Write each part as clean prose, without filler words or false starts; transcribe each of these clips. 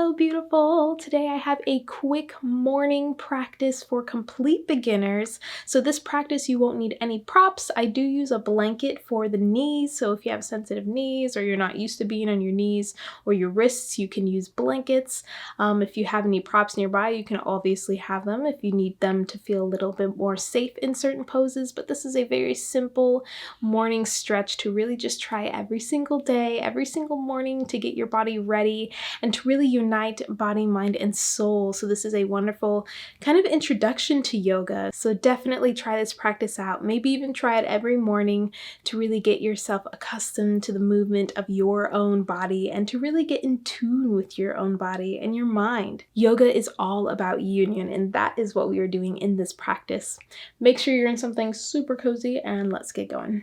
Hello, beautiful. Today I have a quick morning practice for complete beginners. So this practice, you won't need any props. I do use a blanket for the knees. So if you have sensitive knees or you're not used to being on your knees or your wrists, you can use blankets. If you have any props nearby, you can obviously have them if you need them to feel a little bit more safe in certain poses. But this is a very simple morning stretch to really just try every single day, every single morning to get your body ready and to really unite body, mind, and soul. So this is a wonderful kind of introduction to yoga. So definitely try this practice out. Maybe even try it every morning to really get yourself accustomed to the movement of your own body and to really get in tune with your own body and your mind. Yoga is all about union, and that is what we are doing in this practice. Make sure you're in something super cozy, and let's get going.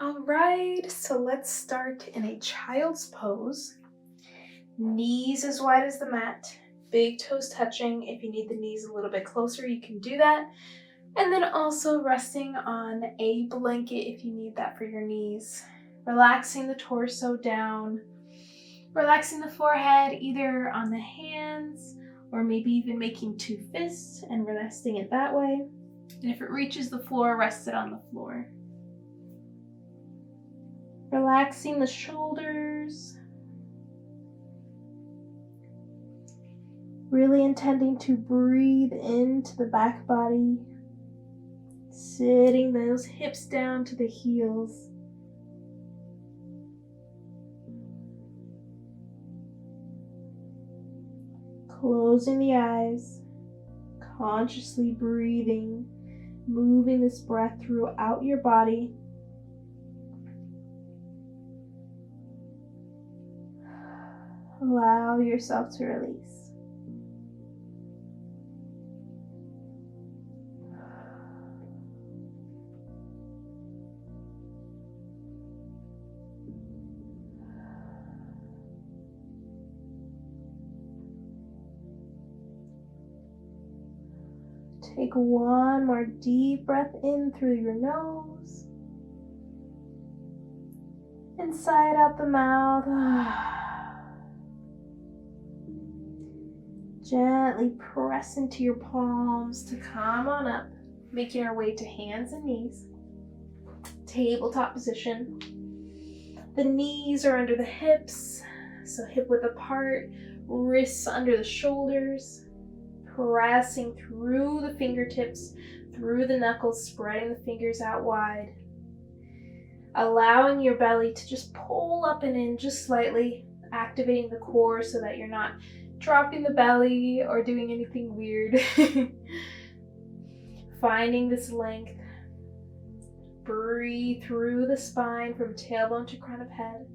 Alright, so let's start in a child's pose. Knees as wide as the mat, big toes touching. If you need the knees a little bit closer, you can do that. And then also resting on a blanket if you need that for your knees. Relaxing the torso down, relaxing the forehead either on the hands or maybe even making two fists and resting it that way. And if it reaches the floor, rest it on the floor. Relaxing the shoulders. Really intending to breathe into the back body. Sitting those hips down to the heels. Closing the eyes. Consciously breathing. Moving this breath throughout your body. Allow yourself to release. Take one more deep breath in through your nose. And sigh out the mouth. Gently press into your palms to come on up, making our way to hands and knees. Tabletop position. The knees are under the hips, so hip width apart, wrists under the shoulders, pressing through the fingertips, through the knuckles, spreading the fingers out wide. Allowing your belly to just pull up and in just slightly, activating the core so that you're not dropping the belly or doing anything weird. Finding this length. Breathe through the spine from tailbone to crown of head.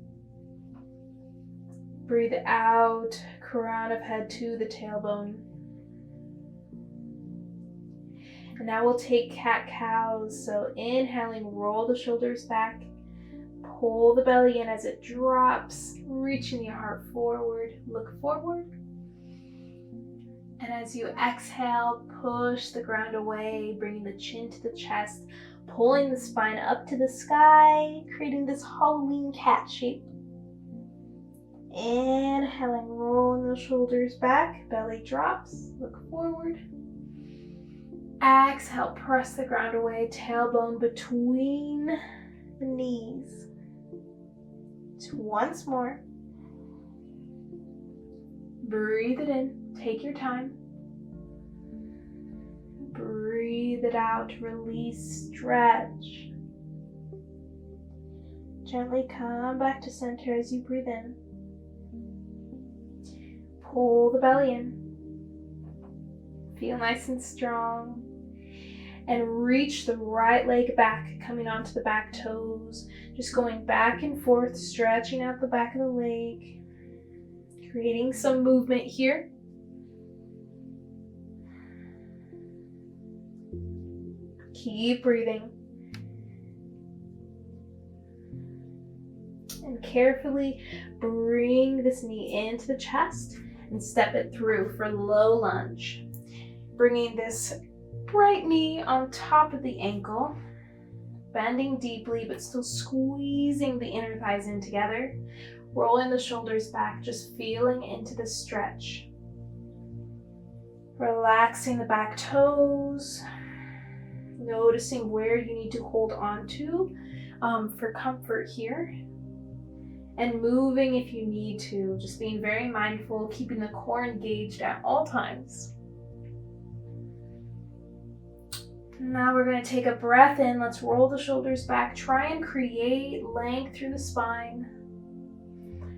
Breathe out, crown of head to the tailbone. And now we'll take cat-cows. So inhaling, roll the shoulders back. Pull the belly in as it drops, reaching your heart forward. Look forward. And as you exhale, push the ground away, bringing the chin to the chest, pulling the spine up to the sky, creating this Halloween cat shape. Inhaling, rolling the shoulders back, belly drops, look forward. Exhale, press the ground away, tailbone between the knees. Once more. Breathe it in, take your time. Breathe it out, release, stretch. Gently come back to center as you breathe in. Pull the belly in. Feel nice and strong. And reach the right leg back, coming onto the back toes. Just going back and forth, stretching out the back of the leg. Creating some movement here. Keep breathing. And carefully bring this knee into the chest and step it through for low lunge. Bringing this right knee on top of the ankle, bending deeply but still squeezing the inner thighs in together, rolling the shoulders back, just feeling into the stretch. Relaxing the back toes, noticing where you need to hold on to for comfort here, and moving if you need to, just being very mindful, keeping the core engaged at all times. Now we're going to take a breath in. Let's roll the shoulders back. Try and create length through the spine.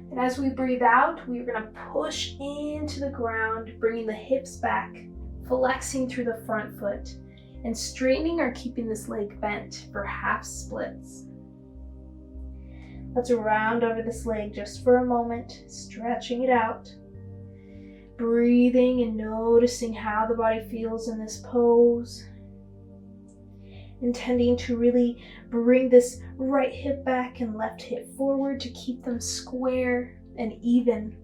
And as we breathe out, we're going to push into the ground, bringing the hips back, flexing through the front foot, and straightening or keeping this leg bent for half splits. Let's round over this leg just for a moment, stretching it out. Breathing and noticing how the body feels in this pose. Intending to really bring this right hip back and left hip forward to keep them square and even,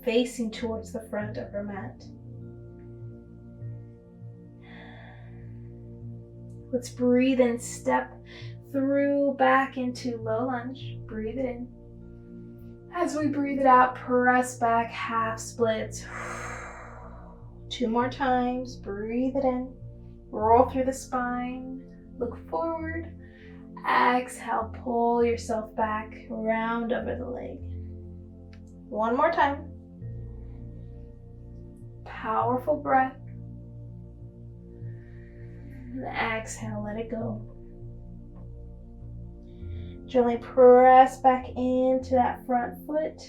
facing towards the front of our mat. Let's breathe and step through back into low lunge. Breathe it in. As we breathe it out, press back, half splits. 2 more times. Breathe it in. Roll through the spine. Look forward. Exhale, pull yourself back, round over the leg. 1 more time. Powerful breath. And exhale, let it go. Gently press back into that front foot,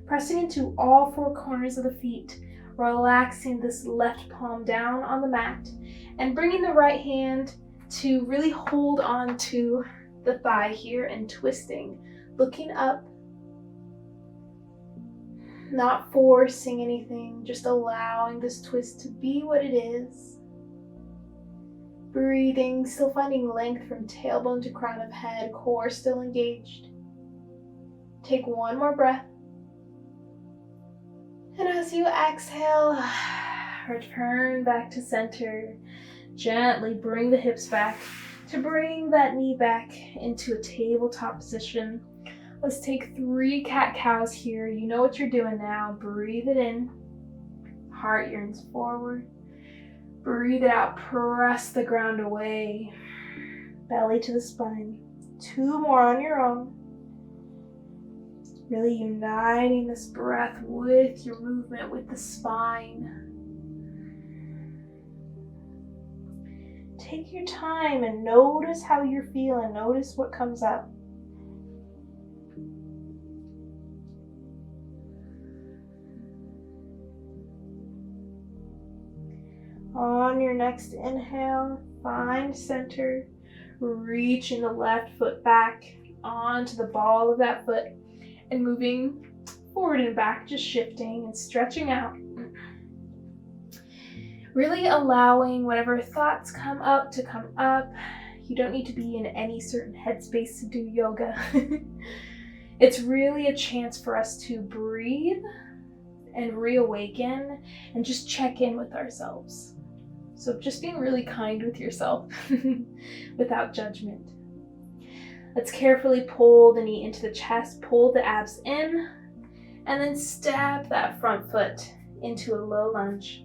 pressing into all 4 corners of the feet, relaxing this left palm down on the mat, and bringing the right hand to really hold on to the thigh here and twisting, looking up, not forcing anything, just allowing this twist to be what it is. Breathing, still finding length from tailbone to crown of head, core still engaged. Take 1 more breath. And as you exhale, return back to center. Gently bring the hips back to bring that knee back into a tabletop position. Let's take 3 cat-cows here. You know what you're doing now. Breathe it in. Heart yearns forward. Breathe it out. Press the ground away. Belly to the spine. 2 more on your own. Really uniting this breath with your movement, with the spine. Take your time and notice how you're feeling. Notice what comes up. On your next inhale, find center, reaching the left foot back onto the ball of that foot and moving forward and back, just shifting and stretching out. Really allowing whatever thoughts come up to come up. You don't need to be in any certain headspace to do yoga. It's really a chance for us to breathe and reawaken and just check in with ourselves. So just being really kind with yourself without judgment. Let's carefully pull the knee into the chest, pull the abs in, and then step that front foot into a low lunge.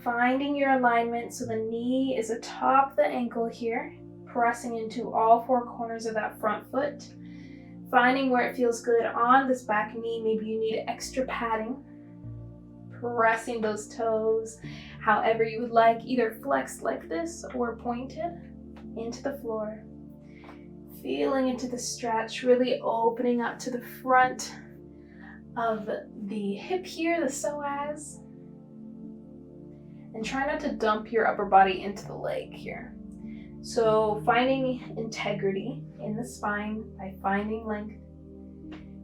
Finding your alignment so the knee is atop the ankle here, pressing into all 4 corners of that front foot. Finding where it feels good on this back knee. Maybe you need extra padding. Pressing those toes however you would like, either flexed like this or pointed into the floor. Feeling into the stretch, really opening up to the front of the hip here, the psoas. And try not to dump your upper body into the leg here. So finding integrity in the spine by finding length,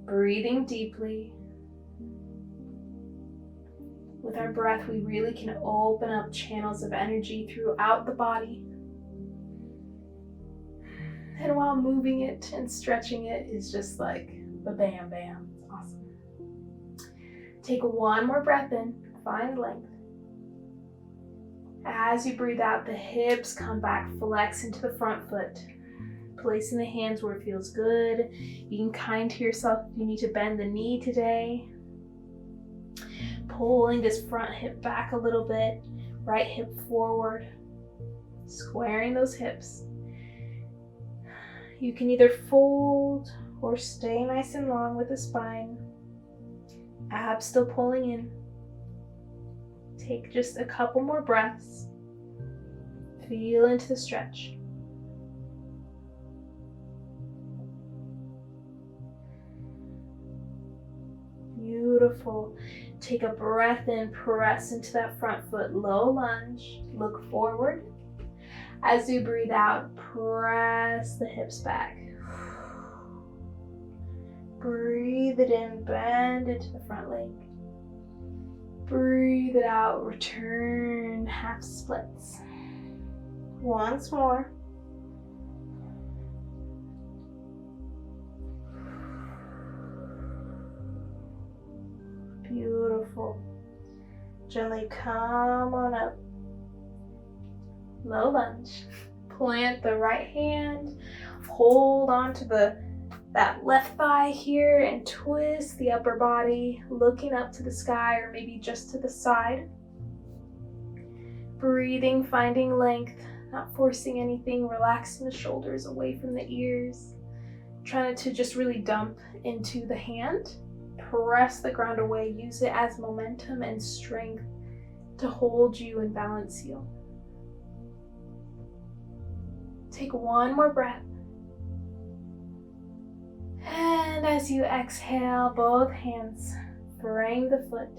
breathing deeply. With our breath, we really can open up channels of energy throughout the body. And while moving it and stretching it is just like bam, bam. It's awesome. Take 1 more breath in. Find length. As you breathe out, the hips come back, flex into the front foot. Placing the hands where it feels good. You can kind to yourself if you need to bend the knee today. Pulling this front hip back a little bit. Right hip forward. Squaring those hips. You can either fold or stay nice and long with the spine. Abs still pulling in. Take just a couple more breaths. Feel into the stretch. Beautiful. Take a breath in, press into that front foot, low lunge, look forward. As you breathe out, press the hips back. Breathe it in, bend into the front leg. Breathe it out, return half splits. Once more. Beautiful. Gently come on up. Low lunge. Plant the right hand. Hold on to that left thigh here and twist the upper body, looking up to the sky or maybe just to the side. Breathing, finding length, not forcing anything, relaxing the shoulders away from the ears. Trying to just really dump into the hand. Press the ground away, use it as momentum and strength to hold you and balance you. Take one more breath. And as you exhale, both hands frame the foot,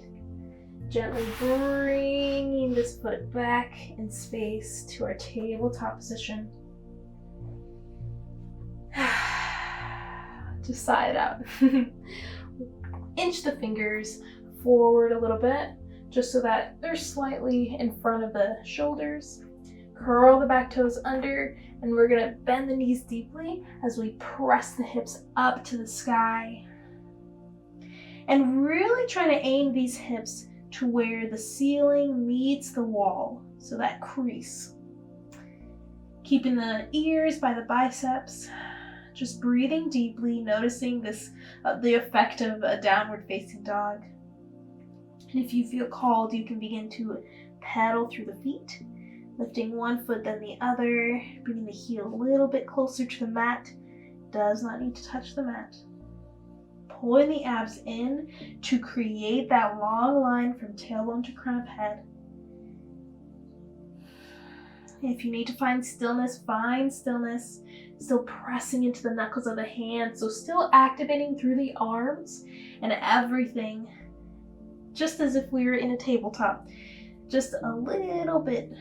gently bringing this foot back in space to our tabletop position. Just sigh it out. Inch the fingers forward a little bit, just so that they're slightly in front of the shoulders. Curl the back toes under, and we're gonna bend the knees deeply as we press the hips up to the sky. And really try to aim these hips to where the ceiling meets the wall, so that crease. Keeping the ears by the biceps. Just breathing deeply, noticing this, the effect of a downward facing dog. And if you feel called, you can begin to pedal through the feet, lifting one foot then the other, bringing the heel a little bit closer to the mat. Does not need to touch the mat. Pulling the abs in to create that long line from tailbone to crown of head. If you need to find stillness, find stillness. Still pressing into the knuckles of the hands, so still activating through the arms and everything, just as if we were in a tabletop. Just a little bit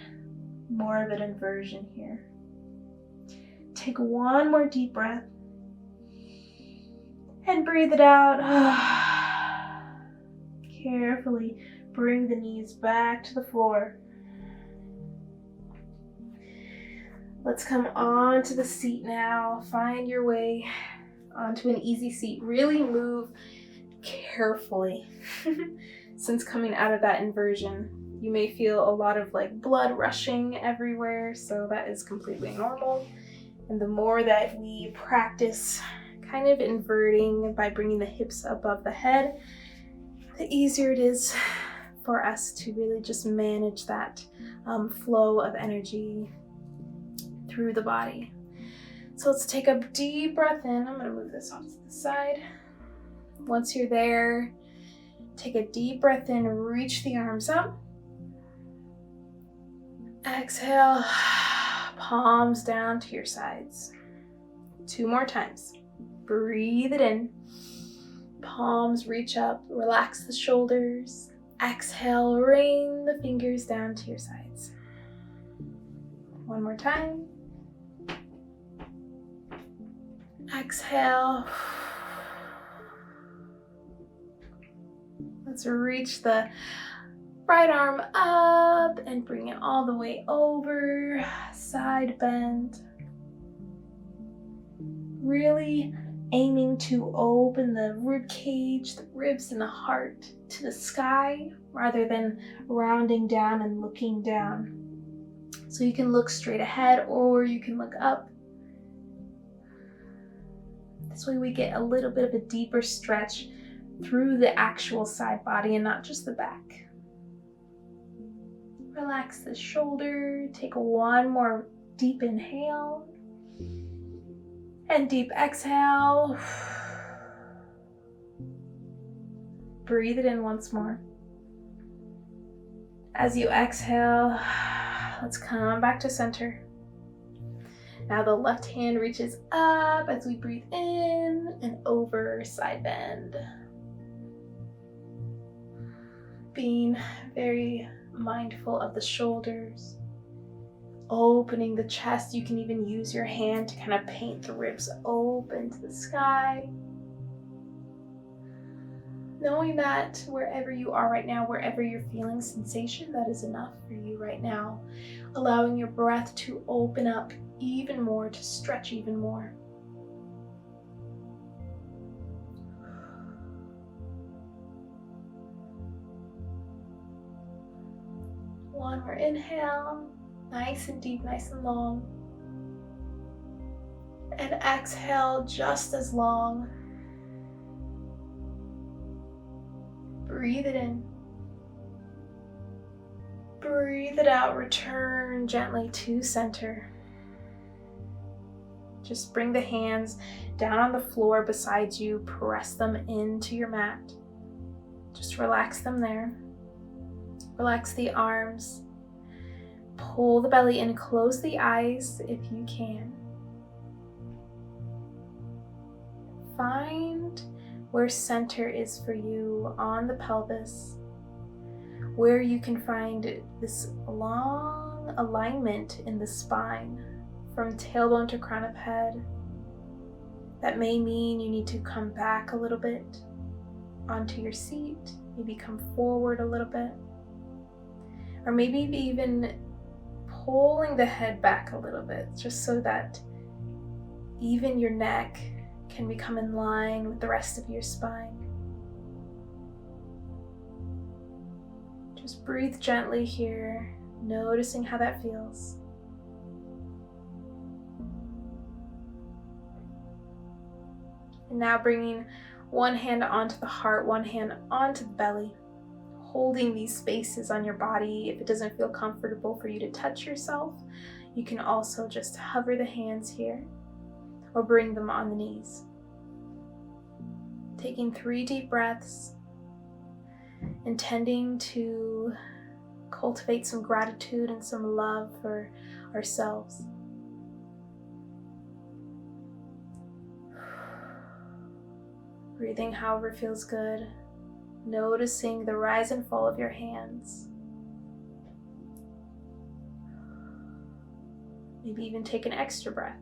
more of an inversion here. Take one more deep breath and breathe it out. Carefully bring the knees back to the floor. Let's come onto the seat now. Find your way onto an easy seat. Really move carefully. Since coming out of that inversion, you may feel a lot of blood rushing everywhere, so that is completely normal. And the more that we practice kind of inverting by bringing the hips above the head, the easier it is for us to really just manage that flow of energy through the body. So let's take a deep breath in. I'm going to move this off to the side. Once you're there, take a deep breath in, reach the arms up. Exhale, palms down to your sides. 2 more times. Breathe it in. Palms reach up, relax the shoulders. Exhale, rain the fingers down to your sides. 1 more time. Exhale. Let's reach the right arm up and bring it all the way over. Side bend. Really aiming to open the rib cage, the ribs and the heart to the sky rather than rounding down and looking down. So you can look straight ahead or you can look up. This way we get a little bit of a deeper stretch through the actual side body and not just the back. Relax the shoulder. Take one more deep inhale and deep exhale. Breathe it in once more. As you exhale, let's come back to center. Now the left hand reaches up as we breathe in and over, side bend. Being very mindful of the shoulders, opening the chest. You can even use your hand to kind of paint the ribs open to the sky. Knowing that wherever you are right now, wherever you're feeling sensation, that is enough for you right now. Allowing your breath to open up even more, to stretch even more. One more inhale, nice and deep, nice and long. And exhale just as long. Breathe it in. Breathe it out, return gently to center. Just bring the hands down on the floor beside you, press them into your mat. Just relax them there. Relax the arms. Pull the belly in, close the eyes if you can. Find where center is for you on the pelvis, where you can find this long alignment in the spine from tailbone to crown of head. That may mean you need to come back a little bit onto your seat, maybe come forward a little bit, or maybe even pulling the head back a little bit, just so that even your neck can become in line with the rest of your spine. Just breathe gently here, noticing how that feels. And now bringing one hand onto the heart, one hand onto the belly, holding these spaces on your body. If it doesn't feel comfortable for you to touch yourself, you can also just hover the hands here or bring them on the knees. Taking 3 deep breaths, intending to cultivate some gratitude and some love for ourselves. Breathing however feels good, noticing the rise and fall of your hands. Maybe even take an extra breath.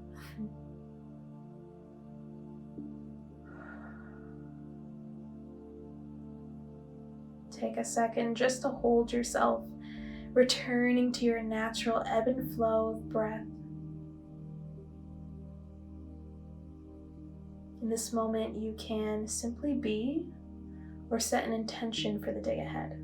Take a second just to hold yourself, returning to your natural ebb and flow of breath. In this moment, you can simply be or set an intention for the day ahead.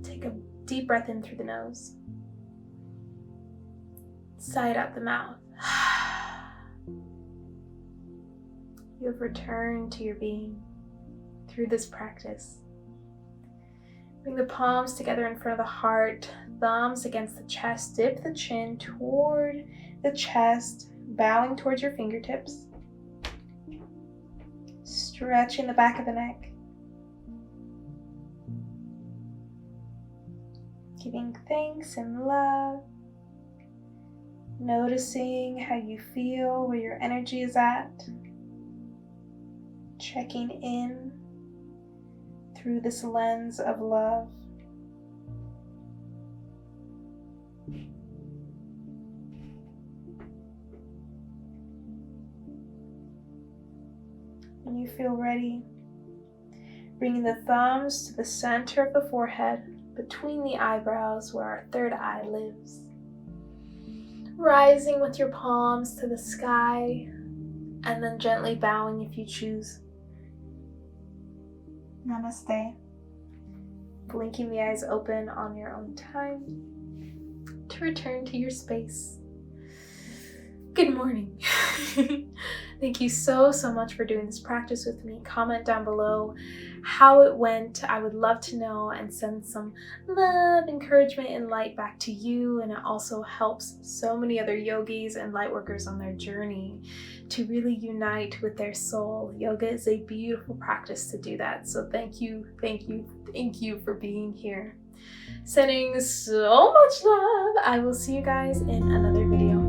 Take a deep breath in through the nose. Sigh out the mouth. You have returned to your being through this practice. Bring the palms together in front of the heart, thumbs against the chest. Dip the chin toward the chest, bowing towards your fingertips. Stretching the back of the neck. Giving thanks and love. Noticing how you feel, where your energy is at. Checking in through this lens of love. feel ready. Bringing the thumbs to the center of the forehead, between the eyebrows where our third eye lives. Rising with your palms to the sky, and then gently bowing if you choose. Namaste. Blinking the eyes open on your own time to return to your space. Good morning. Thank you so much for doing this practice with me. Comment down below how it went. I would love to know, and send some love, encouragement, and light back to you. And it also helps so many other yogis and light workers on their journey to really unite with their soul. Yoga is a beautiful practice to do that. So thank you for being here. Sending so much love. I will see you guys in another video.